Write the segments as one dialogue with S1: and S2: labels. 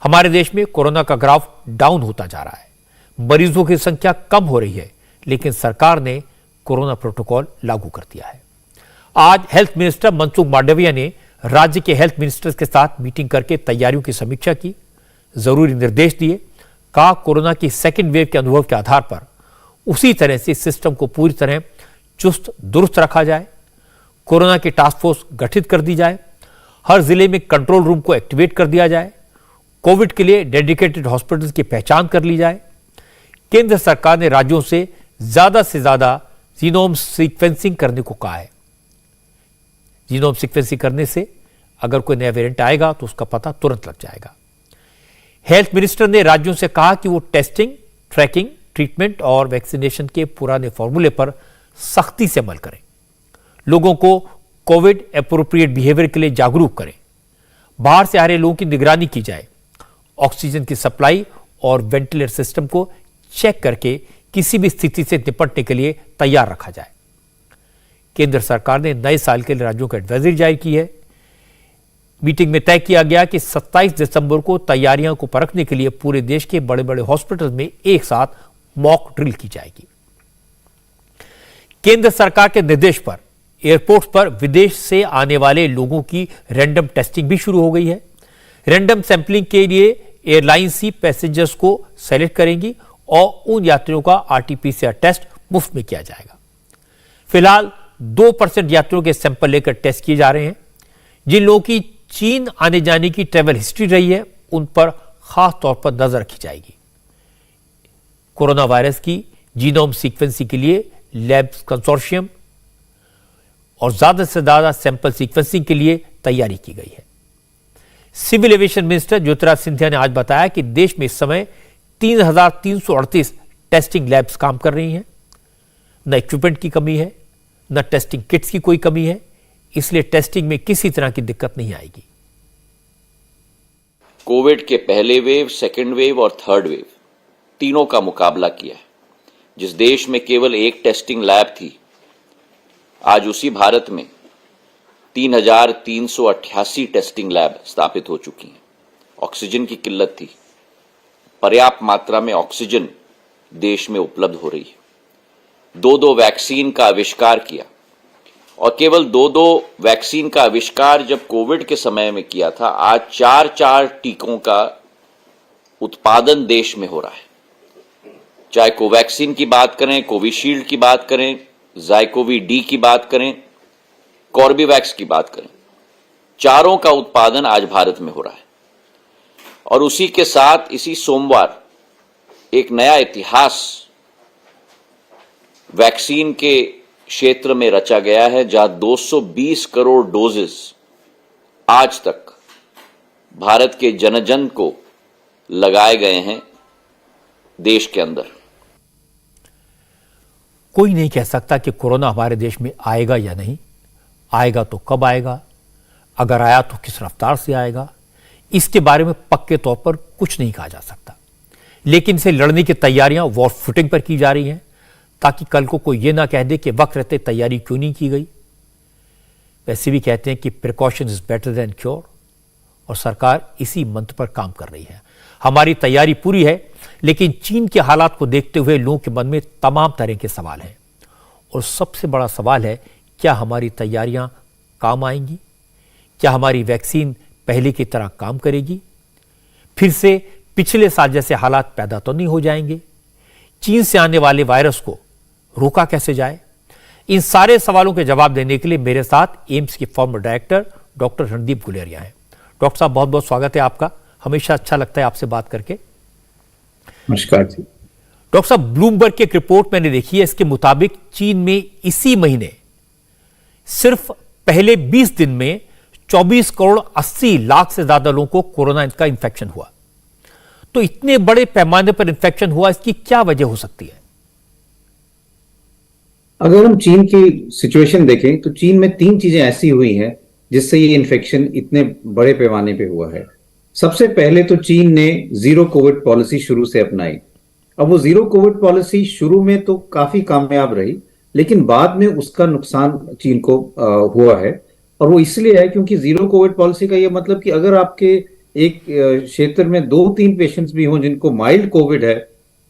S1: हमारे देश में कोरोना का ग्राफ डाउन होता जा रहा है, मरीजों की संख्या कम हो रही है, लेकिन सरकार ने कोरोना प्रोटोकॉल लागू कर दिया है। आज हेल्थ मिनिस्टर मनसुख मांडविया ने राज्य के हेल्थ मिनिस्टर्स के साथ मीटिंग करके तैयारियों की समीक्षा की, जरूरी निर्देश दिए। कहा कोरोना की सेकेंड वेव के अनुभव के आधार पर उसी तरह से सिस्टम को पूरी तरह चुस्त दुरुस्त रखा जाए, कोरोना की टास्क फोर्स गठित कर दी जाए, हर जिले में कंट्रोल रूम को एक्टिवेट कर दिया जाए, कोविड के लिए डेडिकेटेड हॉस्पिटल्स की पहचान कर ली जाए। केंद्र सरकार ने राज्यों से ज्यादा जीनोम सीक्वेंसिंग करने को कहा है। जीनोम सीक्वेंसिंग करने से अगर कोई नया वेरिएंट आएगा तो उसका पता तुरंत लग जाएगा। हेल्थ मिनिस्टर ने राज्यों से कहा कि वो टेस्टिंग, ट्रैकिंग, ट्रीटमेंट और वैक्सीनेशन के पुराने फॉर्मूले पर सख्ती से अमल करें, लोगों को कोविड एप्रोप्रिएट बिहेवियर के लिए जागरूक करें, बाहर से आ रहे लोगों की निगरानी की जाए, ऑक्सीजन की सप्लाई और वेंटिलेटर सिस्टम को चेक करके किसी भी स्थिति से निपटने के लिए तैयार रखा जाए। केंद्र सरकार ने नए साल के लिए राज्यों को एडवाइजरी जारी की है। मीटिंग में तय किया गया कि 27 दिसंबर को तैयारियों को परखने के लिए पूरे देश के बड़े बड़े हॉस्पिटल में एक साथ मॉक ड्रिल की जाएगी। केंद्र सरकार के निर्देश पर एयरपोर्ट पर विदेश से आने वाले लोगों की रैंडम टेस्टिंग भी शुरू हो गई है। रैंडम सैंपलिंग के लिए एयरलाइंस ही पैसेंजर्स को सेलेक्ट करेंगी और उन यात्रियों का आरटी-पीसीआर टेस्ट मुफ्त में किया जाएगा। फिलहाल 2% यात्रियों के सैंपल लेकर टेस्ट किए जा रहे हैं। जिन लोगों की चीन आने जाने की ट्रैवल हिस्ट्री रही है, उन पर खास तौर पर नजर रखी जाएगी। कोरोना वायरस की जीनोम सीक्वेंसिंग के लिए लैब्स कंसोर्शियम और ज्यादा से ज्यादा सैंपल सीक्वेंसिंग के लिए तैयारी की गई है। Civil aviation minister Jyotiraditya Scindia ने आज बताया कि देश में इस समय 3,338 टेस्टिंग लैब्स काम कर रही हैं। न इक्विपमेंट की कमी है, न टेस्टिंग किट्स की कोई कमी है, इसलिए टेस्टिंग में किसी तरह की दिक्कत नहीं आएगी।
S2: कोविड के पहले वेव, सेकेंड वेव और थर्ड वेव तीनों का मुकाबला किया है। जिस देश में केवल एक टेस्टिंग लैब थी, आज उसी भारत में 3,388 टेस्टिंग लैब स्थापित हो चुकी हैं। ऑक्सीजन की किल्लत थी, पर्याप्त मात्रा में ऑक्सीजन देश में उपलब्ध हो रही है। 2 वैक्सीन का आविष्कार किया, और केवल 2 वैक्सीन का आविष्कार जब कोविड के समय में किया था, आज 4 टीकों का उत्पादन देश में हो रहा है। चाहे कोवैक्सीन की बात करें, कोविशील्ड की बात करें, ज़ाइकोवी डी की बात करें, कॉर्बेवैक्स की बात करें, चारों का उत्पादन आज भारत में हो रहा है। और उसी के साथ इसी सोमवार एक नया इतिहास वैक्सीन के क्षेत्र में रचा गया है, जहां 220 करोड़ डोजेस आज तक भारत के जन को लगाए गए हैं देश के अंदर।
S1: कोई नहीं कह सकता कि कोरोना हमारे देश में आएगा या नहीं आएगा, तो कब आएगा, अगर आया तो किस रफ्तार से आएगा, इसके बारे में पक्के तौर पर कुछ नहीं कहा जा सकता। लेकिन इसे लड़ने की तैयारियां वॉर फुटिंग पर की जा रही हैं, ताकि कल को कोई ये ना कह दे कि वक्त रहते तैयारी क्यों नहीं की गई। वैसे भी कहते हैं कि precaution is better than cure, और सरकार इसी मंत्र पर काम कर रही है। हमारी तैयारी पूरी है, लेकिन चीन के हालात को देखते हुए लोगों के मन में तमाम तरह के सवाल हैं। और सबसे बड़ा सवाल है, क्या हमारी तैयारियां काम आएंगी? क्या हमारी वैक्सीन पहले की तरह काम करेगी? फिर से पिछले साल जैसे हालात पैदा तो नहीं हो जाएंगे? चीन से आने वाले वायरस को रोका कैसे जाए? इन सारे सवालों के जवाब देने के लिए मेरे साथ एम्स के farmer director doctor Randeep Guleria हैं। डॉक्टर साहब, बहुत बहुत स्वागत है आपका। हमेशा अच्छा लगता है आपसे बात करके।
S3: नमस्कार जी।
S1: डॉक्टर साहब, ब्लूमबर्ग की एक रिपोर्ट मैंने देखी है, इसके मुताबिक चीन में इसी महीने सिर्फ पहले 20 दिन में 24 करोड़ 80 लाख से ज्यादा लोगों को कोरोना का इंफेक्शन हुआ। तो इतने बड़े पैमाने पर इंफेक्शन हुआ, इसकी क्या वजह हो सकती है?
S3: अगर हम चीन की सिचुएशन देखें तो चीन में 3 चीजें ऐसी हुई हैं जिससे ये इन्फेक्शन इतने बड़े पैमाने पे हुआ है। सबसे पहले तो चीन ने जीरो कोविड पॉलिसी शुरू से अपनाई। अब वो जीरो कोविड पॉलिसी शुरू में तो काफी कामयाब रही, लेकिन बाद में उसका नुकसान चीन को हुआ है। और वो इसलिए है क्योंकि जीरो कोविड पॉलिसी का ये मतलब कि अगर आपके एक क्षेत्र में 2-3 पेशेंट्स भी हों जिनको माइल्ड कोविड है,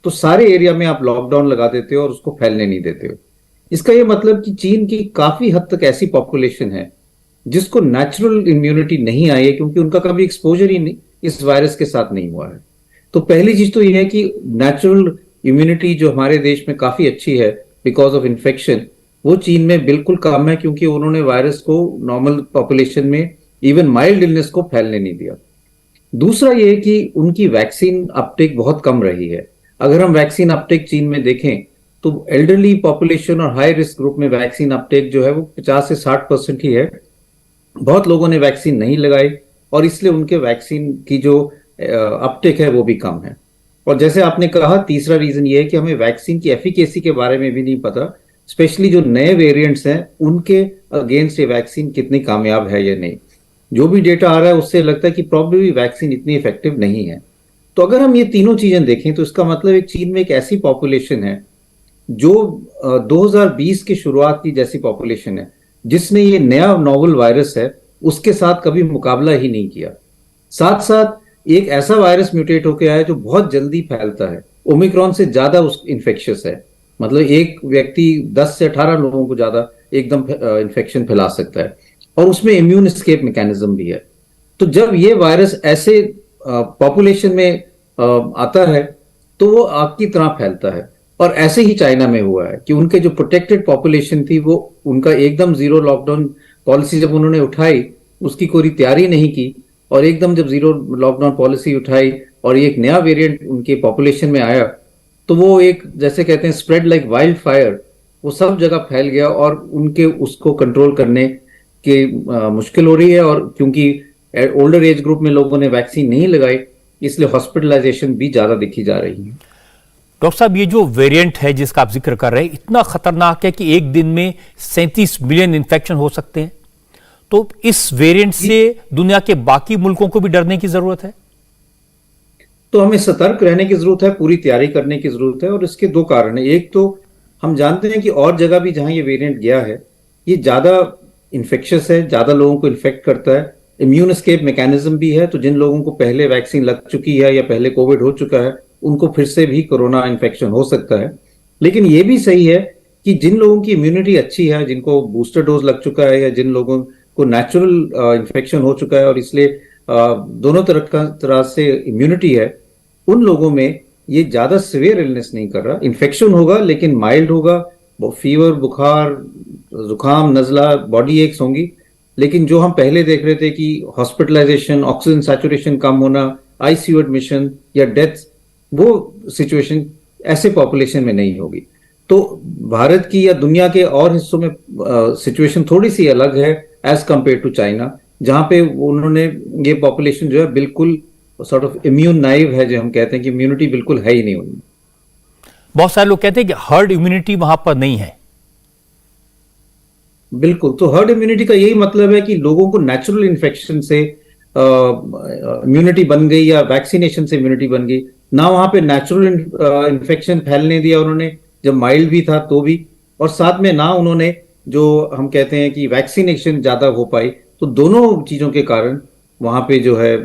S3: तो सारे एरिया में आप लॉकडाउन लगा देते हो और उसको फैलने नहीं देते हो। इसका ये मतलब कि चीन की काफी हद तक ऐसी पॉपुलेशन है जिसको नेचुरल इम्यूनिटी नहीं आई है, क्योंकि उनका कभी एक्सपोजर ही नहीं इस वायरस के साथ नहीं हुआ है। तो पहली चीज तो यह है कि नेचुरल इम्यूनिटी जो हमारे देश में काफी अच्छी है बिकॉज ऑफ इन्फेक्शन, वो चीन में बिल्कुल कम है, क्योंकि उन्होंने वायरस को नॉर्मल पॉपुलेशन में इवन माइल्ड इलनेस को फैलने नहीं दिया। दूसरा ये है कि उनकी वैक्सीन अपटेक बहुत कम रही है। अगर हम वैक्सीन अपटेक चीन में देखें तो एल्डरली पॉपुलेशन और हाई रिस्क ग्रुप में वैक्सीन अपटेक जो है वो 50 से 60% ही है। बहुत लोगों ने वैक्सीन नहीं लगाई और इसलिए उनके वैक्सीन की जो अपटेक है वो भी कम है। और जैसे आपने कहा, तीसरा रीजन ये है कि हमें वैक्सीन की एफिकेसी के बारे में भी नहीं पता, स्पेशली जो नए वेरिएंट्स हैं उनके अगेंस्ट ये वैक्सीन कितनी कामयाब है या नहीं। जो भी डेटा आ रहा है उससे लगता है कि प्रॉब्लली वैक्सीन इतनी इफेक्टिव नहीं है। तो अगर हम ये तीनों चीजें देखें तो इसका मतलब एक चीन में एक ऐसी पॉपुलेशन है जो 2020 की शुरुआत की जैसी पॉपुलेशन है, जिसने ये नया नोवेल वायरस है उसके साथ कभी मुकाबला ही नहीं किया। साथ साथ एक ऐसा वायरस म्यूटेट होकर आया जो बहुत जल्दी फैलता है, ओमिक्रॉन से ज्यादा उस इन्फेक्शियस है। मतलब एक व्यक्ति 10 से 18 लोगों को ज्यादा एकदम इन्फेक्शन फैला सकता है, और उसमें इम्यून एस्केप मैकेनिज्म भी है। तो जब ये वायरस ऐसे पॉपुलेशन में आता है तो वो आग की तरह फैलता है। और ऐसे ही चाइना में हुआ है कि उनके जो प्रोटेक्टेड पॉपुलेशन थी वो उनका एकदम जीरो लॉकडाउन पॉलिसी जब उन्होंने उठाई उसकी कोई तैयारी नहीं की, और एकदम जब जीरो लॉकडाउन पॉलिसी उठाई और एक नया वेरिएंट उनके पॉपुलेशन में आया तो वो एक जैसे कहते हैं स्प्रेड लाइक वाइल्ड फायर, वो सब जगह फैल गया और उनके उसको कंट्रोल करने की मुश्किल हो रही है। और क्योंकि ओल्डर एज ग्रुप में लोगों ने वैक्सीन नहीं लगाई इसलिए हॉस्पिटलाइजेशन भी ज्यादा दिखी जा रही है।
S1: डॉक्टर साहब, ये जो वेरिएंट है जिसका आप जिक्र कर रहे हैं इतना खतरनाक है कि एक दिन में 37 मिलियन इन्फेक्शन हो सकते हैं। तो इस वेरिएंट से दुनिया के बाकी मुल्कों को भी डरने की जरूरत है?
S3: तो हमें सतर्क रहने की जरूरत है, पूरी तैयारी करने की जरूरत है। और इसके दो कारण है। एक तो हम जानते हैं कि और जगह भी जहां ये वेरिएंट गया है ये ज्यादा इन्फेक्शियस है, ज्यादा लोगों को इन्फेक्ट करता है, इम्यून एस्केप मैकेनिज्म भी है। तो जिन लोगों को पहले वैक्सीन लग चुकी है या पहले कोविड हो चुका है उनको फिर से भी कोरोना इन्फेक्शन हो सकता है। लेकिन ये भी सही है कि जिन लोगों की इम्यूनिटी अच्छी है, जिनको बूस्टर डोज लग चुका है या जिन लोगों को नेचुरल इन्फेक्शन हो चुका है और इसलिए दोनों तरह से इम्यूनिटी है, उन लोगों में ये ज्यादा सिवियर इलनेस नहीं कर रहा। इन्फेक्शन होगा लेकिन माइल्ड होगा, फीवर, बुखार, जुकाम, नजला, बॉडी एक्स होंगी। लेकिन जो हम पहले देख रहे थे कि हॉस्पिटलाइजेशन, ऑक्सीजन सैचुरेशन कम होना, आईसीयू एडमिशन या डेथ, वो सिचुएशन ऐसे पॉपुलेशन में नहीं होगी। तो भारत की या दुनिया के और हिस्सों में सिचुएशन थोड़ी सी अलग है एज कंपेयर टू चाइना, जहां पे उन्होंने ये पॉपुलेशन जो है बिल्कुल सॉर्ट ऑफ इम्यून नाइव है, जो हम कहते हैं कि इम्यूनिटी बिल्कुल है ही नहीं उनमें।
S1: बहुत सारे लोग कहते हैं कि हर्ड इम्यूनिटी वहां पर नहीं है।
S3: बिल्कुल, तो हर्ड इम्यूनिटी का यही मतलब है कि लोगों को नेचुरल इन्फेक्शन से इम्यूनिटी बन गई या वैक्सीनेशन से इम्यूनिटी बन गई ना। वहां पे नेचुरल इन्फेक्शन फैलने दिया उन्होंने, जब माइल्ड भी था तो भी, और साथ में ना उन्होंने जो हम कहते हैं कि वैक्सीनेशन ज्यादा हो पाई। तो दोनों चीजों के कारण वहां पे जो है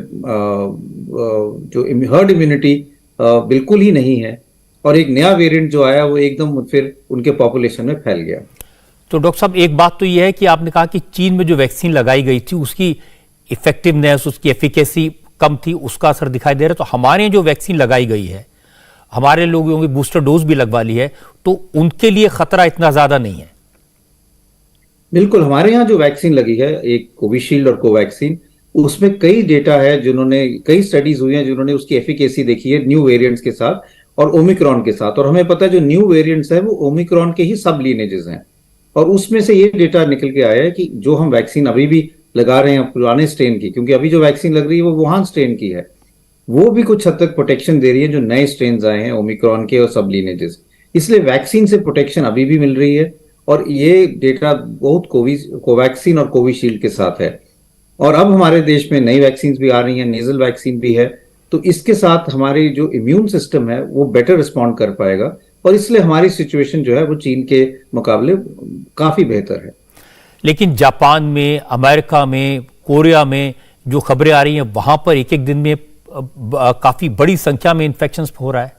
S3: जो हर्ड इम्यूनिटी बिल्कुल ही नहीं है, और एक नया वेरिएंट जो आया वो एकदम फिर उनके पॉपुलेशन में फैल गया।
S1: तो डॉक्टर साहब, एक बात तो यह है कि आपने कहा कि चीन में जो वैक्सीन लगाई गई थी उसकी इफेक्टिवनेस, उसकी एफिकेसी कम थी, उसका असर दिखाई दे रहा है। तो हमारे जो वैक्सीन लगाई गई है, हमारे लोगों की बूस्टर डोज भी लगवा ली है, तो उनके लिए खतरा इतना ज्यादा नहीं है।
S3: बिल्कुल, हमारे यहाँ जो वैक्सीन लगी है, एक कोविशील्ड और कोवैक्सीन, उसमें कई डेटा है जिन्होंने, कई स्टडीज हुई हैं जिन्होंने उसकी एफिकेसी देखी है न्यू वेरिएंट्स के साथ और ओमिक्रॉन के साथ। और हमें पता है जो न्यू वेरिएंट्स है वो ओमिक्रॉन के ही सब लीनेजेस हैं, और उसमें से ये डेटा निकल के आया है कि जो हम वैक्सीन अभी भी लगा रहे हैं पुराने स्ट्रेन की, क्योंकि अभी जो वैक्सीन लग रही है वो वुहान स्ट्रेन की है, वो भी कुछ हद तक प्रोटेक्शन दे रही है जो नए स्ट्रेन आए हैं ओमिक्रॉन के और सब लीनेजेस। इसलिए वैक्सीन से प्रोटेक्शन अभी भी मिल रही है, और ये डेटा बहुत कोवैक्सीन और कोविशील्ड के साथ है। और अब हमारे देश में नई वैक्सीन भी आ रही हैं, नेजल वैक्सीन भी है, तो इसके साथ हमारी जो इम्यून सिस्टम है वो बेटर रिस्पॉन्ड कर पाएगा, और इसलिए हमारी सिचुएशन जो है वो चीन के मुकाबले काफी बेहतर है।
S1: लेकिन जापान में, अमेरिका में, कोरिया में जो खबरें आ रही हैं वहां पर एक एक दिन में काफी बड़ी संख्या में इन्फेक्शन हो रहा है।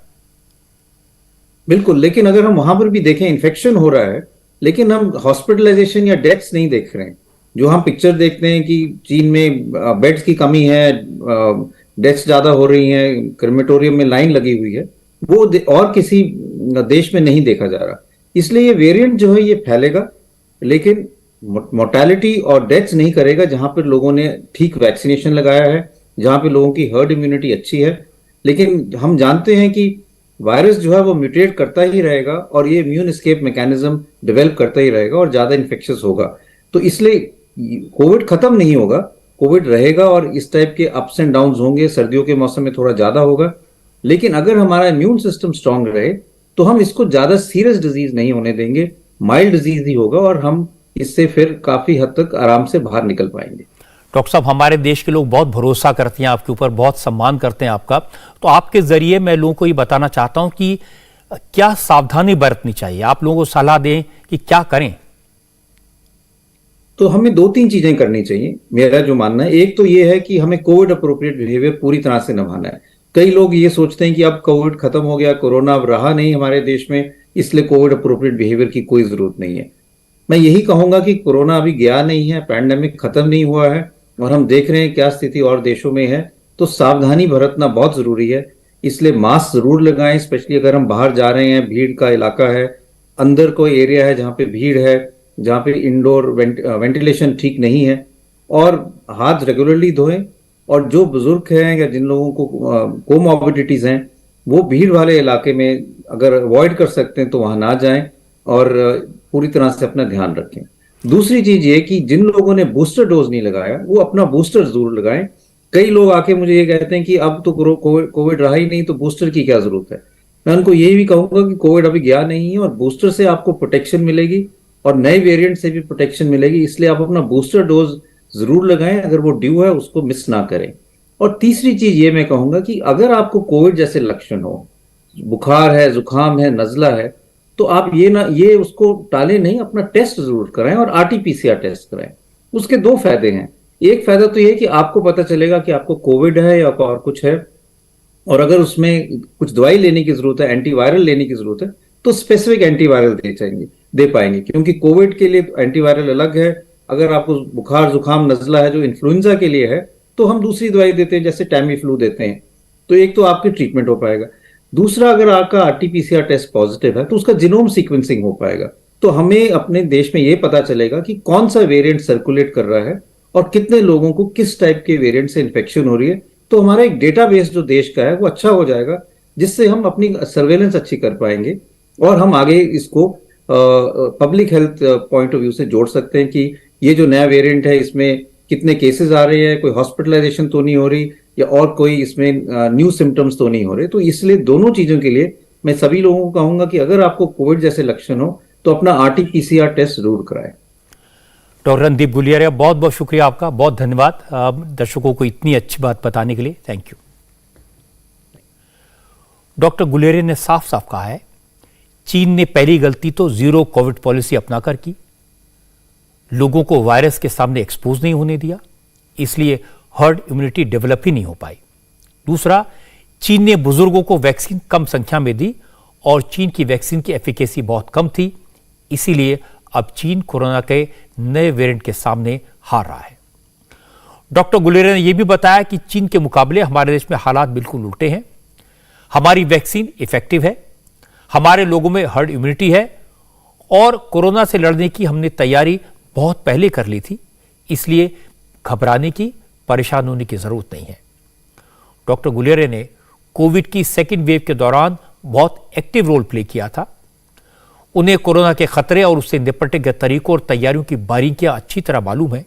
S3: बिल्कुल, लेकिन अगर हम वहां पर भी देखें इन्फेक्शन हो रहा है, लेकिन हम हॉस्पिटलाइजेशन या डेथ्स नहीं देख रहे हैं। जो हम पिक्चर देखते हैं कि चीन में बेड्स की कमी है, डेथ्स ज्यादा हो रही हैं, क्रेमेटोरियम में लाइन लगी हुई है, वो और किसी देश में नहीं देखा जा रहा। इसलिए ये वेरिएंट जो है ये फैलेगा, लेकिन मोर्टेलिटी और डेथ्स नहीं करेगा जहां पर लोगों ने ठीक वैक्सीनेशन लगाया है, जहां पे लोगों की हर्ड इम्यूनिटी अच्छी है। लेकिन हम जानते हैं कि वायरस जो है वो म्यूटेट करता ही रहेगा और ये इम्यून एस्केप मैकेनिज्म डेवलप करता ही रहेगा और ज्यादा इन्फेक्शियस होगा। तो इसलिए कोविड खत्म नहीं होगा, कोविड रहेगा और इस टाइप के अप्स एंड डाउन्स होंगे। सर्दियों के मौसम में थोड़ा ज्यादा होगा, लेकिन अगर हमारा इम्यून सिस्टम स्ट्रांग रहे तो हम इसको ज्यादा सीरियस डिजीज नहीं होने देंगे, माइल्ड डिजीज ही होगा और हम इससे फिर काफी हद तक आराम से बाहर निकल पाएंगे।
S1: डॉक्टर साहब, हमारे देश के लोग बहुत भरोसा करते हैं आपके ऊपर, बहुत सम्मान करते हैं आपका, तो आपके जरिए मैं लोगों को ये बताना चाहता हूं कि क्या सावधानी बरतनी चाहिए, आप लोगों को सलाह दें कि क्या करें।
S3: तो हमें 2-3 चीजें करनी चाहिए, मेरा जो मानना है। एक तो ये है कि हमें कोविड अप्रोप्रिएट बिहेवियर पूरी तरह से निभाना है। कई लोग ये सोचते हैं कि अब कोविड खत्म हो गया, कोरोना अब रहा नहीं हमारे देश में, इसलिए कोविड अप्रोप्रिएट बिहेवियर की कोई जरूरत नहीं है। मैं यही कहूंगा कि कोरोना अभी गया नहीं है, पैंडेमिक खत्म नहीं हुआ है और हम देख रहे हैं क्या स्थिति और देशों में है। तो सावधानी बरतना बहुत जरूरी है, इसलिए मास्क जरूर लगाएं, स्पेशली अगर हम बाहर जा रहे हैं, भीड़ का इलाका है, अंदर कोई एरिया है जहां पे भीड़ है, जहां पे इंडोर वेंटिलेशन ठीक नहीं है, और हाथ रेगुलरली धोएं। और जो बुजुर्ग हैं या जिन लोगों को कोमॉर्बिडिटीज हैं, वो भीड़ वाले इलाके में अगर अवॉइड कर सकते हैं तो वहां ना जाएं और पूरी तरह से अपना ध्यान रखें। दूसरी चीज ये कि जिन लोगों ने बूस्टर डोज नहीं लगाया वो अपना बूस्टर जरूर लगाएं। कई लोग आके मुझे ये कहते हैं कि अब तो कोविड रहा ही नहीं तो बूस्टर की क्या जरूरत है। मैं उनको यही भी कहूंगा कि कोविड अभी गया नहीं है और बूस्टर से आपको प्रोटेक्शन मिलेगी और नए वेरिएंट से भी प्रोटेक्शन मिलेगी, इसलिए आप अपना बूस्टर डोज जरूर लगाएं। अगर वो ड्यू है उसको मिस ना करें। और तीसरी चीज ये मैं कहूंगा कि अगर आपको कोविड जैसे लक्षण हो, बुखार है, जुकाम है, नजला है, तो आप ये उसको टालें नहीं, अपना टेस्ट जरूर कराएं और आरटीपीसीआर टेस्ट कराएं। उसके 2 फायदे हैं। एक फायदा तो ये कि आपको पता चलेगा कि आपको कोविड है या और कुछ है, और अगर उसमें कुछ दवाई लेने की जरूरत है, एंटीवायरल लेने की जरूरत है, तो स्पेसिफिक एंटीवायरल दे पाएंगे, क्योंकि कोविड के लिए एंटीवायरल अलग है। अगर आपको बुखार जुकाम नजला है जो इन्फ्लुएंजा के लिए है, तो हम दूसरी दवाई देते हैं, जैसे टैमीफ्लू देते हैं, तो एक तो आपकी ट्रीटमेंट हो पाएगा। दूसरा, अगर आपका आरटीपीसीआर टेस्ट पॉजिटिव है तो उसका जीनोम सीक्वेंसिंग हो पाएगा, तो हमें अपने देश में यह पता चलेगा कि कौन सा वेरिएंट सर्कुलेट कर रहा है और कितने लोगों को किस टाइप के वेरिएंट से इन्फेक्शन हो रही है। तो हमारा एक डेटाबेस जो देश का है वो अच्छा हो जाएगा, जिससे हम अपनी सर्वेलेंस अच्छी कर पाएंगे और हम आगे इसको public health point of view से जोड़ सकते हैं कि ये जो नया वेरिएंट है इसमें कितने केसेस आ रहे हैं, कोई हॉस्पिटलाइजेशन तो नहीं हो रही या और कोई इसमें न्यू सिम्टम्स तो नहीं हो रहे। तो इसलिए दोनों चीजों के लिए मैं सभी लोगों को कहूंगा कि अगर आपको कोविड जैसे लक्षण हो तो अपना आरटीपीसीआर टेस्ट जरूर कराएं।
S1: डॉक्टर रणदीप गुलेरिया, बहुत बहुत शुक्रिया आपका, बहुत धन्यवाद दर्शकों को इतनी अच्छी बात बताने के लिए, थैंक यू। डॉक्टर गुलेरिया ने साफ साफ कहा है, चीन ने पहली गलती तो जीरो कोविड पॉलिसी अपनाकर की, लोगों को वायरस के सामने एक्सपोज नहीं होने दिया, इसलिए हर्ड इम्यूनिटी डेवलप ही नहीं हो पाई। दूसरा, चीन ने बुजुर्गों को वैक्सीन कम संख्या में दी और चीन की वैक्सीन की एफिकेसी बहुत कम थी, इसीलिए अब चीन कोरोना के नए वेरिएंट के सामने हार रहा है। डॉक्टर गुलेरिया ने यह भी बताया कि चीन के मुकाबले हमारे देश में हालात बिल्कुल उल्टे हैं। हमारी वैक्सीन इफेक्टिव है, हमारे लोगों में हर्ड इम्यूनिटी है और कोरोना से लड़ने की हमने तैयारी बहुत पहले कर ली थी, इसलिए घबराने की, परेशान होने की जरूरत नहीं है। डॉक्टर गुलेरिया ने कोविड की सेकेंड वेव के दौरान बहुत एक्टिव रोल प्ले किया था। उन्हें कोरोना के खतरे और उससे निपटने के तरीकों और तैयारियों की बारीकियां अच्छी तरह मालूम है,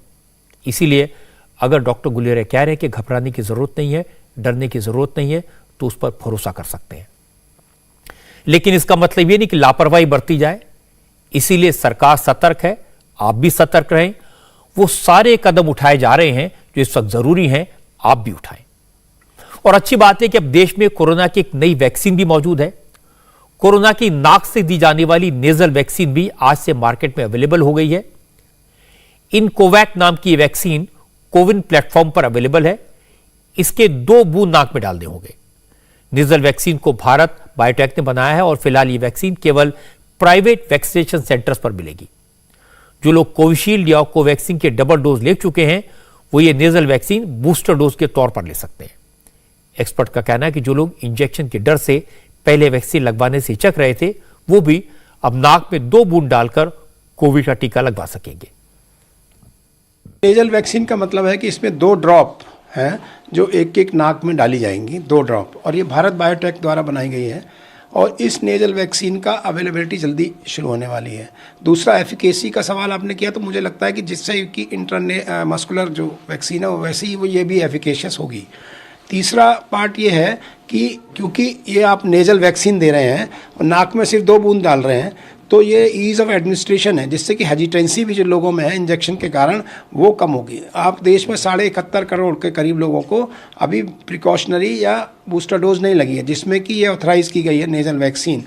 S1: इसीलिए अगर डॉक्टर गुलेरिया कह रहे हैं कि घबराने की जरूरत नहीं है, डरने की जरूरत नहीं है, तो उस पर भरोसा कर सकते हैं। लेकिन इसका मतलब यह नहीं कि लापरवाही बरती जाए, इसीलिए सरकार सतर्क है, आप भी सतर्क रहें। वो सारे कदम उठाए जा रहे हैं जो इस वक्त जरूरी हैं, आप भी उठाएं। और अच्छी बात है कि अब देश में कोरोना की एक नई वैक्सीन भी मौजूद है। कोरोना की नाक से दी जाने वाली नेजल वैक्सीन भी आज से मार्केट में अवेलेबल हो गई है। इन कोवैक नाम की वैक्सीन कोविन प्लेटफॉर्म पर अवेलेबल है। इसके 2 बूंद नाक में डालने होंगे। नेजल वैक्सीन को भारत बायोटेक ने बनाया है और फिलहाल ये वैक्सीन केवल प्राइवेट वैक्सीनेशन सेंटर्स पर मिलेगी। जो लोग कोविशील्ड या कोवैक्सीन के डबल डोज ले चुके हैं वो ये नेजल वैक्सीन बूस्टर डोज के तौर पर ले सकते हैं। एक्सपर्ट का कहना है कि जो लोग इंजेक्शन के डर से पहले वैक्सीन लगवाने से हिचक रहे थे वो भी अब नाक में 2 बूंद डालकर कोविड का टीका लगवा सकेंगे।
S4: नेजल वैक्सीन का मतलब है कि इसमें 2 ड्रॉप हैं जो एक एक नाक में डाली जाएंगी, 2 ड्रॉप, और ये भारत बायोटेक द्वारा बनाई गई है और इस नेजल वैक्सीन का अवेलेबिलिटी जल्दी शुरू होने वाली है। दूसरा, एफिकेसी का सवाल आपने किया तो मुझे लगता है कि जिससे कि मस्कुलर जो वैक्सीन है वैसे ही वो ये भी एफिकेशियस होगी। तीसरा पार्ट ये है कि क्योंकि ये आप नेजल वैक्सीन दे रहे हैं और नाक में सिर्फ 2 बूंद डाल रहे हैं तो ये ईज़ ऑफ एडमिनिस्ट्रेशन है, जिससे कि हेजिटेंसी भी जो लोगों में है इंजेक्शन के कारण वो कम होगी। आप देश में 71.5 करोड़ के करीब लोगों को अभी प्रिकॉशनरी या बूस्टर डोज नहीं लगी है, जिसमें कि ये ऑथराइज़ की गई है नेजल वैक्सीन।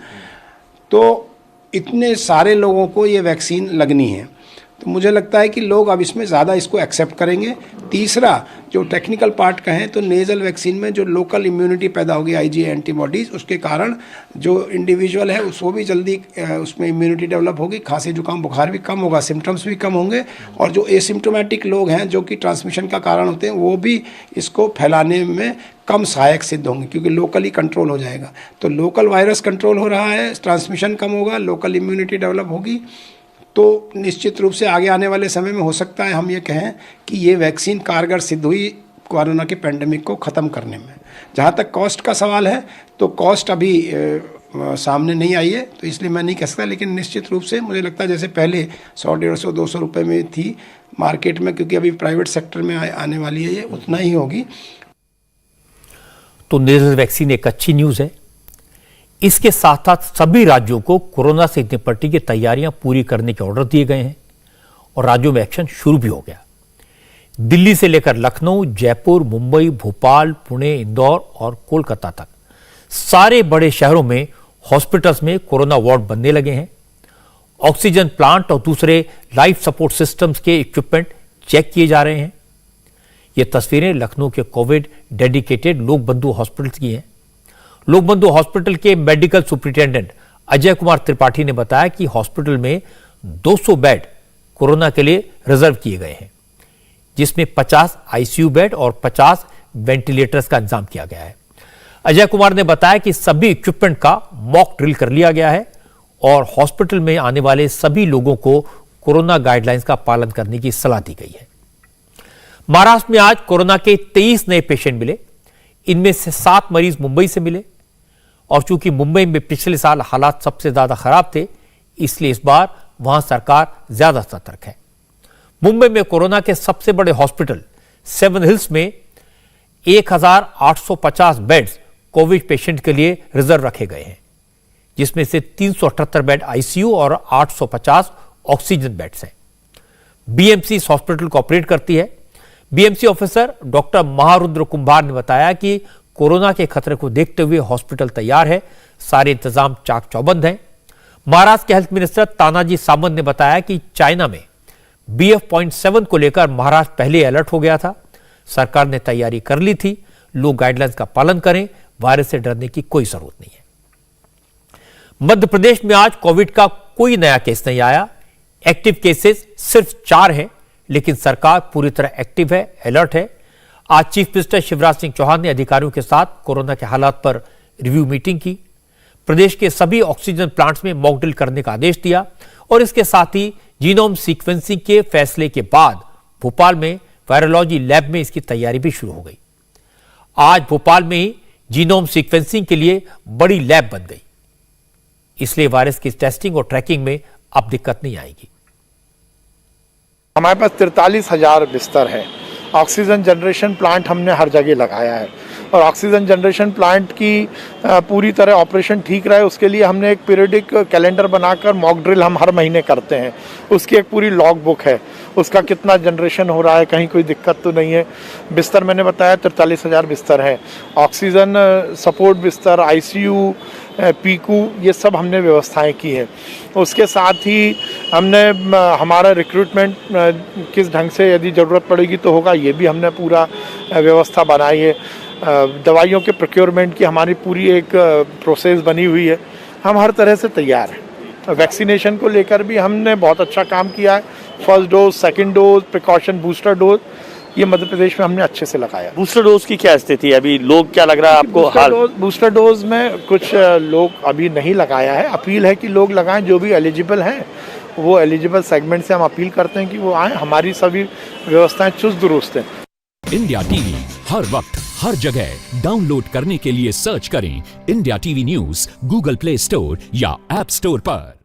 S4: तो इतने सारे लोगों को ये वैक्सीन लगनी है, तो मुझे लगता है कि लोग अब इसमें ज़्यादा इसको एक्सेप्ट करेंगे। तीसरा, जो टेक्निकल पार्ट कहें तो नेजल वैक्सीन में जो लोकल इम्यूनिटी पैदा होगी IgA एंटीबॉडीज़, उसके कारण जो इंडिविजुअल है उसको भी जल्दी उसमें इम्यूनिटी डेवलप होगी, खांसी जुकाम बुखार भी कम होगा, सिम्टम्स भी कम होंगे, और जो एसिम्टोमेटिक लोग हैं जो कि ट्रांसमिशन का कारण होते हैं वो भी इसको फैलाने में कम सहायक सिद्ध होंगे क्योंकि लोकली कंट्रोल हो जाएगा। तो लोकल वायरस कंट्रोल हो रहा है, ट्रांसमिशन कम होगा, लोकल इम्यूनिटी डेवलप होगी, तो निश्चित रूप से आगे आने वाले समय में हो सकता है हम ये कहें कि ये वैक्सीन कारगर सिद्ध हुई कोरोना के पैंडेमिक को ख़त्म करने में। जहाँ तक कॉस्ट का सवाल है तो कॉस्ट अभी सामने नहीं आई है तो इसलिए मैं नहीं कह सकता, लेकिन निश्चित रूप से मुझे लगता है जैसे पहले 100, 150, 200 रुपये में थी मार्केट में, क्योंकि अभी प्राइवेट सेक्टर में आने वाली है, ये उतना ही होगी।
S1: तो नेजल वैक्सीन एक अच्छी न्यूज़ है। इसके साथ साथ सभी राज्यों को कोरोना से निपटने की तैयारियां पूरी करने के ऑर्डर दिए गए हैं और राज्यों में एक्शन शुरू भी हो गया। दिल्ली से लेकर लखनऊ, जयपुर, मुंबई, भोपाल, पुणे, इंदौर और कोलकाता तक सारे बड़े शहरों में हॉस्पिटल्स में कोरोना वार्ड बनने लगे हैं। ऑक्सीजन प्लांट और दूसरे लाइफ सपोर्ट सिस्टम्स के इक्विपमेंट चेक किए जा रहे हैं। ये तस्वीरें लखनऊ के कोविड डेडिकेटेड लोक बंधु हॉस्पिटल की हैं। लोक बंधु हॉस्पिटल के मेडिकल सुपरिटेंडेंट अजय कुमार त्रिपाठी ने बताया कि हॉस्पिटल में 200 बेड कोरोना के लिए रिजर्व किए गए हैं, जिसमें 50 आईसीयू बेड और 50 वेंटिलेटर्स का इंतजाम किया गया है। अजय कुमार ने बताया कि सभी इक्विपमेंट का मॉक ड्रिल कर लिया गया है और हॉस्पिटल में आने वाले सभी लोगों को कोरोना गाइडलाइंस का पालन करने की सलाह दी गई है। महाराष्ट्र में आज कोरोना के 23 नए पेशेंट मिले। इनमें से 7 मरीज मुंबई से मिले और चूंकि मुंबई में पिछले साल हालात सबसे ज्यादा खराब थे, इसलिए इस बार वहां सरकार ज्यादा सतर्क है। मुंबई में कोरोना के सबसे बड़े हॉस्पिटल 7 हिल्स में 1850 बेड्स कोविड पेशेंट के लिए रिजर्व रखे गए हैं, जिसमें से 378 बेड आईसीयू और 850 ऑक्सीजन बेड्स हैं। बीएमसी इस हॉस्पिटल को ऑपरेट करती है। बीएमसी ऑफिसर डॉक्टर महारुद्र कुंभार ने बताया कि कोरोना के खतरे को देखते हुए हॉस्पिटल तैयार है, सारे इंतजाम चाक चौबंद हैं। महाराष्ट्र के हेल्थ मिनिस्टर तानाजी सावंत ने बताया कि चाइना में BF.7 को लेकर महाराष्ट्र पहले अलर्ट हो गया था। सरकार ने तैयारी कर ली थी। लोग गाइडलाइंस का पालन करें, वायरस से डरने की कोई जरूरत नहीं है। मध्य प्रदेश में आज कोविड का कोई नया केस नहीं आया। एक्टिव केसेस सिर्फ 4 हैं, लेकिन सरकार पूरी तरह एक्टिव है, अलर्ट है। आज चीफ मिनिस्टर शिवराज सिंह चौहान ने अधिकारियों के साथ कोरोना के हालात पर रिव्यू मीटिंग की। प्रदेश के सभी ऑक्सीजन प्लांट्स में मॉक ड्रिल करने का आदेश दिया और इसके साथ ही जीनोम सीक्वेंसिंग के फैसले के बाद भोपाल में वायरोलॉजी लैब में इसकी तैयारी भी शुरू हो गई। आज भोपाल में ही जीनोम सीक्वेंसिंग के लिए बड़ी लैब बन गई, इसलिए वायरस की टेस्टिंग और ट्रैकिंग में अब दिक्कत नहीं आएगी।
S5: हमारे पास 43,000 बिस्तर है। ऑक्सीजन जनरेशन प्लांट हमने हर जगह लगाया है और ऑक्सीजन जनरेशन प्लांट की पूरी तरह ऑपरेशन ठीक रहे उसके लिए हमने एक पीरियडिक कैलेंडर बनाकर मॉक ड्रिल हम हर महीने करते हैं। उसकी एक पूरी लॉग बुक है, उसका कितना जनरेशन हो रहा है, कहीं कोई दिक्कत तो नहीं है। बिस्तर मैंने बताया 43,000 बिस्तर है। ऑक्सीजन सपोर्ट बिस्तर, आईसीयू, पीकू, ये सब हमने व्यवस्थाएं की हैं। उसके साथ ही हमने हमारा रिक्रूटमेंट किस ढंग से यदि ज़रूरत पड़ेगी तो होगा, ये भी हमने पूरा व्यवस्था बनाई है। दवाइयों के प्रोक्योरमेंट की हमारी पूरी एक प्रोसेस बनी हुई है। हम हर तरह से तैयार हैं। वैक्सीनेशन को लेकर भी हमने बहुत अच्छा काम किया है। First dose, second dose, precaution, booster dose, ये मध्य प्रदेश में हमने अच्छे से लगाया।
S6: बूस्टर डोज की क्या स्थिति है अभी? लोग क्या लग रहा है आपको?
S5: बूस्टर डोज में कुछ लोग अभी नहीं लगाया है। अपील है कि लोग लगाएं, जो भी एलिजिबल हैं वो एलिजिबल सेगमेंट से हम अपील करते हैं कि वो आएँ। हमारी सभी व्यवस्थाएं चुस्त दुरुस्त हैं।
S7: इंडिया टीवी हर वक्त हर जगह डाउनलोड करने के लिए सर्च करें India TV news Google play store या ऐप स्टोर पर।